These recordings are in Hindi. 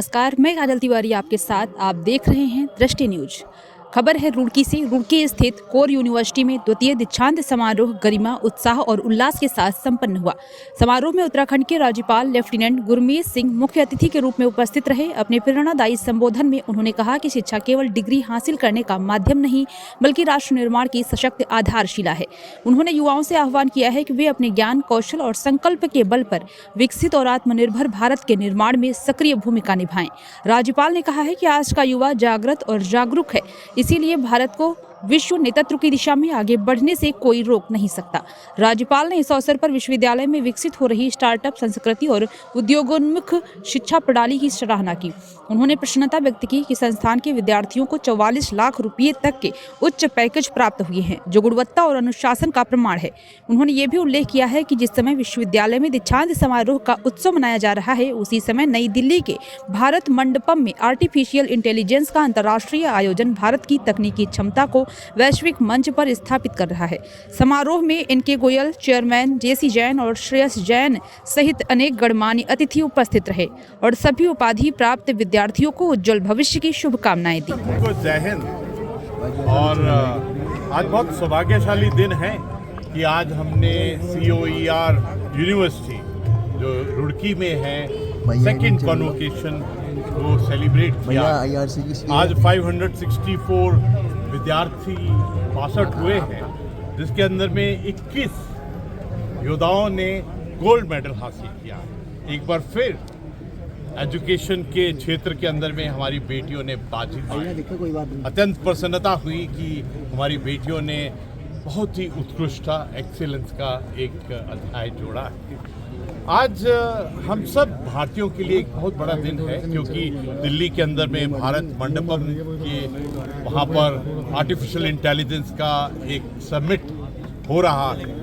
नमस्कार, मैं काजल तिवारी आपके साथ। आप देख रहे हैं दृष्टि न्यूज। खबर है रुड़की से। रुड़की स्थित कोर यूनिवर्सिटी में द्वितीय दीक्षांत समारोह गरिमा, उत्साह और उल्लास के साथ संपन्न हुआ। समारोह में उत्तराखंड के राज्यपाल लेफ्टिनेंट गुरमीत सिंह मुख्य अतिथि के रूप में उपस्थित रहे। अपने प्रेरणादायी संबोधन में उन्होंने कहा कि शिक्षा केवल डिग्री हासिल करने का माध्यम नहीं, बल्कि राष्ट्र निर्माण की सशक्त आधारशिला है। उन्होंने युवाओं से आह्वान किया है कि वे अपने ज्ञान, कौशल और संकल्प के बल पर विकसित और आत्मनिर्भर भारत के निर्माण में सक्रिय भूमिका निभाएं। राज्यपाल ने कहा है कि आज का युवा जागृत और जागरूक है, इसीलिए भारत को विश्व नेतृत्व की दिशा में आगे बढ़ने से कोई रोक नहीं सकता। राज्यपाल ने इस अवसर पर विश्वविद्यालय में विकसित हो रही स्टार्टअप संस्कृति और उद्योगोन्मुख शिक्षा प्रणाली की सराहना की। उन्होंने प्रसन्नता व्यक्त की कि संस्थान के विद्यार्थियों को 44 लाख रुपये तक के उच्च पैकेज प्राप्त हुए हैं, जो गुणवत्ता और अनुशासन का प्रमाण है। उन्होंने ये भी उल्लेख किया है कि जिस समय विश्वविद्यालय में दीक्षांत समारोह का उत्सव मनाया जा रहा है, उसी समय नई दिल्ली के भारत मंडपम में आर्टिफिशियल इंटेलिजेंस का अंतर्राष्ट्रीय आयोजन भारत की तकनीकी क्षमता को वैश्विक मंच पर स्थापित कर रहा है। समारोह में एनके गोयल, चेयरमैन जेसी जैन और श्रेयस जैन सहित अनेक गणमान्य अतिथि उपस्थित रहे और सभी उपाधि प्राप्त विद्यार्थियों को उज्जवल भविष्य की शुभकामनाएं दी। जय हिंद। और आज बहुत सौभाग्यशाली दिन है कि आज हमने COER यूनिवर्सिटी जो रुड़की में है सेकंड कॉन्वोकेशन को सेलिब्रेट किया। आज 564 विद्यार्थी पास आउट हुए हैं, जिसके अंदर में 21 योद्धाओं ने गोल्ड मेडल हासिल किया। एक बार फिर एजुकेशन के क्षेत्र के अंदर में हमारी बेटियों ने बाजी मारी। अत्यंत प्रसन्नता हुई कि हमारी बेटियों ने बहुत ही उत्कृष्टता, एक्सीलेंस का एक अध्याय जोड़ा है। आज हम सब भारतीयों के लिए एक बहुत बड़ा दिन है, क्योंकि दिल्ली के अंदर में भारत मंडपम के वहाँ पर आर्टिफिशियल इंटेलिजेंस का एक समिट हो रहा है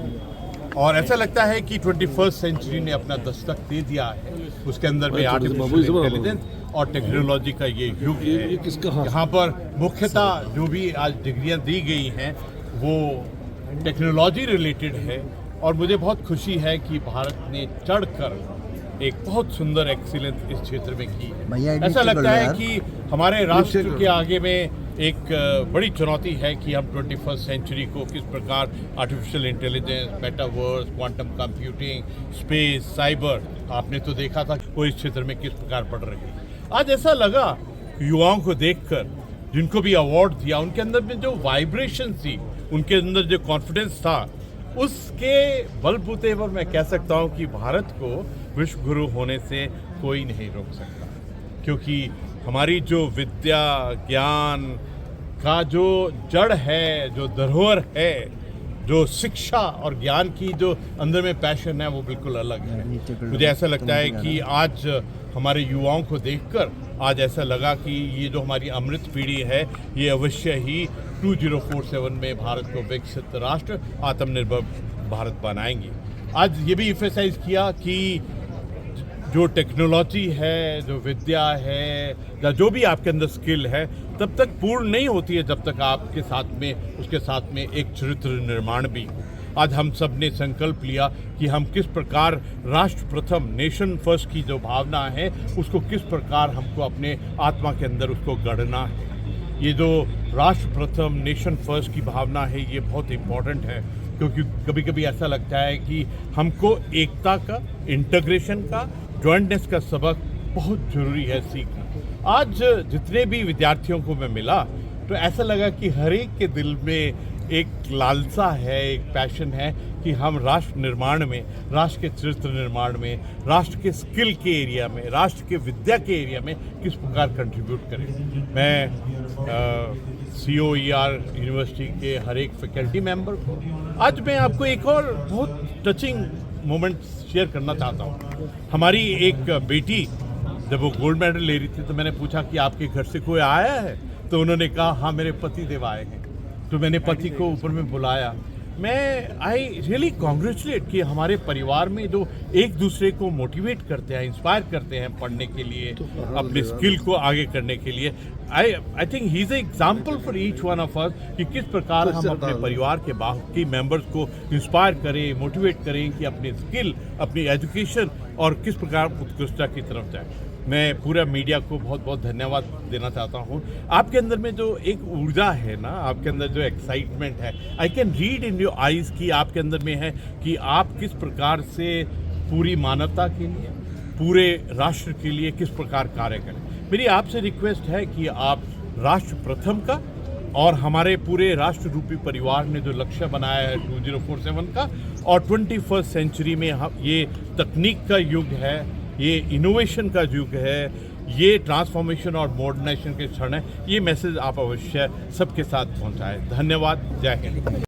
और ऐसा लगता है कि 21st सेंचुरी ने अपना दस्तक दे दिया है। उसके अंदर में आर्टिफिशियल इंटेलिजेंस और टेक्नोलॉजी का ये युग है। यहाँ पर मुख्यतः जो भी आज डिग्रियाँ दी गई हैं वो टेक्नोलॉजी रिलेटेड है और मुझे बहुत खुशी है कि भारत ने चढ़कर एक बहुत सुंदर एक्सीलेंस इस क्षेत्र में की है। ऐसा लगता है कि हमारे राष्ट्र के आगे में एक बड़ी चुनौती है कि हम 21st सेंचुरी को किस प्रकार artificial intelligence, metaverse, quantum computing, space, cyber, आपने तो देखा था वो इस क्षेत्र में किस प्रकार बढ़ रही है। आज ऐसा लगा युवाओं को देखकर, जिनको भी अवार्ड दिया, उनके अंदर में जो वाइब्रेशन थी, उनके अंदर जो कॉन्फिडेंस था, उसके बलबूते पर मैं कह सकता हूँ कि भारत को विश्व गुरु होने से कोई नहीं रोक सकता, क्योंकि हमारी जो विद्या, ज्ञान का जो जड़ है, जो धरोहर है, जो शिक्षा और ज्ञान की जो अंदर में पैशन है, वो बिल्कुल अलग है। मुझे ऐसा लगता है कि आज हमारे युवाओं को देखकर आज ऐसा लगा कि ये जो हमारी अमृत पीढ़ी है, ये अवश्य ही 2047 में भारत को विकसित राष्ट्र, आत्मनिर्भर भारत बनाएंगे। आज ये भी एम्फसाइज किया कि जो टेक्नोलॉजी है, जो विद्या है, या जो भी आपके अंदर स्किल है, तब तक पूर्ण नहीं होती है जब तक आपके साथ में, उसके साथ में एक चरित्र निर्माण भी हो। आज हम सब ने संकल्प लिया कि हम किस प्रकार राष्ट्र प्रथम, नेशन फर्स्ट की जो भावना है, उसको किस प्रकार हमको अपने आत्मा के अंदर उसको गढ़ना है। ये जो राष्ट्र प्रथम, नेशन फर्स्ट की भावना है, ये बहुत इम्पॉर्टेंट है, क्योंकि कभी कभी ऐसा लगता है कि हमको एकता का, इंटीग्रेशन का, जॉइंटनेस का सबक बहुत ज़रूरी है सीखना। आज जितने भी विद्यार्थियों को मैं मिला, तो ऐसा लगा कि हर एक के दिल में एक लालसा है, एक पैशन है कि हम राष्ट्र निर्माण में, राष्ट्र के चरित्र निर्माण में, राष्ट्र के स्किल के एरिया में, राष्ट्र के विद्या के एरिया में किस प्रकार कंट्रीब्यूट करें। मैं COER यूनिवर्सिटी के हर एक फैकल्टी मेंबर को आज मैं आपको एक और बहुत टचिंग मोमेंट शेयर करना चाहता हूँ। हमारी एक बेटी जब वो गोल्ड मेडल ले रही थी, तो मैंने पूछा कि आपके घर से कोई आया है, तो उन्होंने कहा हाँ, मेरे पति देव आए हैं। तो मैंने पति को ऊपर में बुलाया। आई रियली कॉन्ग्रेचुलेट कि हमारे परिवार में जो एक दूसरे को मोटिवेट करते हैं, इंस्पायर करते हैं पढ़ने के लिए, अपने स्किल को आगे करने के लिए। I think he is a example for each one of us कि किस प्रकार हम अपने परिवार के बाकी मेंबर्स को इंस्पायर करें, मोटिवेट करें कि अपने स्किल, अपनी एजुकेशन और किस प्रकार उत्कृष्टता की तरफ जाए। मैं पूरा मीडिया को बहुत बहुत धन्यवाद देना चाहता हूँ। आपके अंदर में जो एक ऊर्जा है ना, आपके अंदर जो एक्साइटमेंट है, I can read in your eyes कि आपके अंदर में है कि आप किस प्रकार से पूरी मानवता के लिए, पूरे राष्ट्र के लिए किस प्रकार कार्य करें। मेरी आपसे रिक्वेस्ट है कि आप राष्ट्र प्रथम का और हमारे पूरे राष्ट्र रूपी परिवार ने जो लक्ष्य बनाया है 2047 का, और 21st सेंचुरी में हम ये तकनीक का युग है, ये इनोवेशन का युग है, ये ट्रांसफॉर्मेशन और मॉडर्नाइजेशन के क्षण है, ये मैसेज आप अवश्य सबके साथ पहुंचाएं। धन्यवाद। जय हिंद।